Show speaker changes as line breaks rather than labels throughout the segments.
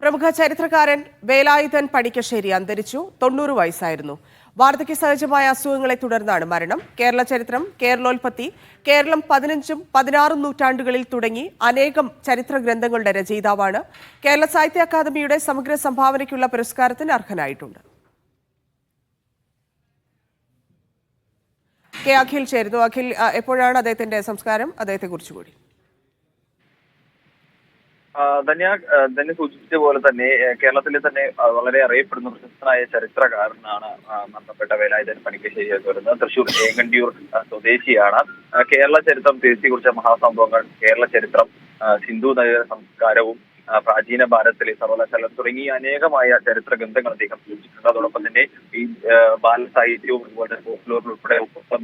പ്രമുഖ ചരിത്രകാരൻ വേലായുധൻ പണിക്കശ്ശേരി അന്തരിച്ചു. 90 വയസ്സായിരുന്നു. വാർദ്ധക്യ സഹജമായ അസുഖങ്ങളെ തുടർന്നാണ് മരണം. കേരള ചരിത്രം, കേരളോൽപ്പത്തി, കേരളം 15ഉം 16ഉം നൂറ്റാണ്ടുകളിൽ തുടങ്ങി അനേകം ചരിത്ര ഗ്രന്ഥങ്ങളുടെ രചയിതാവാണ്. കേരള സാഹിത്യ അക്കാദമിയുടെ സമഗ്ര സംഭാവനയ്ക്കുള്ള പുരസ്കാരത്തിന് അർഹനായിട്ടുണ്ട്. കെ അഖിൽ ചേരുന്നു. അഖിൽ, എപ്പോഴാണ് അദ്ദേഹത്തിന്റെ സംസ്കാരം? അദ്ദേഹത്തെക്കുറിച്ച് കൂടി.
തന്നെ സൂചിപ്പിച്ച പോലെ തന്നെ കേരളത്തിലെ തന്നെ വളരെ അറിയപ്പെടുന്ന പ്രശസ്തനായ ചരിത്രകാരനാണ് മരണപ്പെട്ട വേലായുധൻ പണിക്കശ്ശേരി എന്ന് പറയുന്നത്. തൃശൂർ ഏങ്ങണ്ടിയൂർ സ്വദേശിയാണ്. കേരള ചരിത്രം തിരുത്തി കുറിച്ച മഹാസംഭവങ്ങൾ, കേരള ചരിത്രം, സിന്ധു നദീതട സംസ്കാരവും, പ്രാചീന ഭാരതത്തിലെ സർവകലാശാല തുടങ്ങിയ അനേകമായ ചരിത്ര ഗ്രന്ഥങ്ങൾ അദ്ദേഹം സൂചിച്ചിട്ടുണ്ട്. അതോടൊപ്പം തന്നെ ഈ ബാലസാഹിത്യവും അതുപോലെ ഫോക്ലോർ ഉൾപ്പെടെ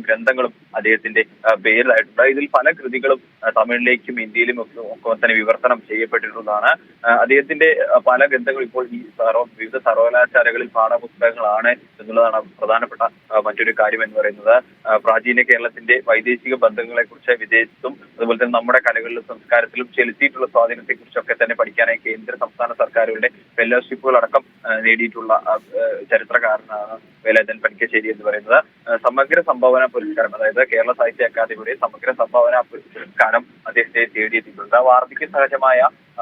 ഗ്രന്ഥങ്ങളും അദ്ദേഹത്തിന്റെ പേരിലായിട്ടുണ്ട്. ഇതിൽ പല കൃതികളും തമിഴിലേക്കും ഇന്ത്യയിലും ഒക്കെ തന്നെ വിവർത്തനം ചെയ്യപ്പെട്ടിട്ടുള്ളതാണ്. അദ്ദേഹത്തിന്റെ പല ഗ്രന്ഥങ്ങളും ഇപ്പോൾ ഈ വിവിധ സർവകലാശാലകളിൽ പാഠപുസ്തകങ്ങളാണ് എന്നുള്ളതാണ് പ്രധാനപ്പെട്ട മറ്റൊരു കാര്യം എന്ന് പറയുന്നത്. പ്രാചീന കേരളത്തിന്റെ വൈദേശിക ബന്ധങ്ങളെ കുറിച്ച് വിദേശത്തും അതുപോലെ തന്നെ നമ്മുടെ കലകളിലും സംസ്കാരത്തിലും ചെലുത്തിയിട്ടുള്ള സ്വാധീനത്തെ കുറിച്ചൊക്കെ തന്നെ പഠിക്കാനായി കേന്ദ്ര സംസ്ഥാന സർക്കാരുകളുടെ ഫെലോഷിപ്പുകൾ അടക്കം നേടിയിട്ടുള്ള ചരിത്രകാരനാണ് വേലായുധൻ പണിക്കശ്ശേരി എന്ന് പറയുന്നത്. സമഗ്ര സംഭാവന പുരസ്കാരം, അതായത് കേരള സാഹിത്യ അക്കാദമിയുടെ സമഗ്ര സംഭാവന പുരസ്കാരം അദ്ദേഹത്തെ തേടിയെത്തിയിട്ടുണ്ട്. വാർദ്ധക്യ സഹജമായ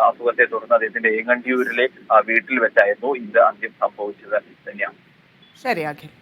അസുഖത്തെ തുടർന്ന് അദ്ദേഹത്തിന്റെ ഏങ്ങണ്ടിയൂരിലെ വീട്ടിൽ വെച്ചായിരുന്നു ഇത് അന്ത്യം സംഭവിച്ചത് തന്നെയാണ്.
ശരി അഖിൽ.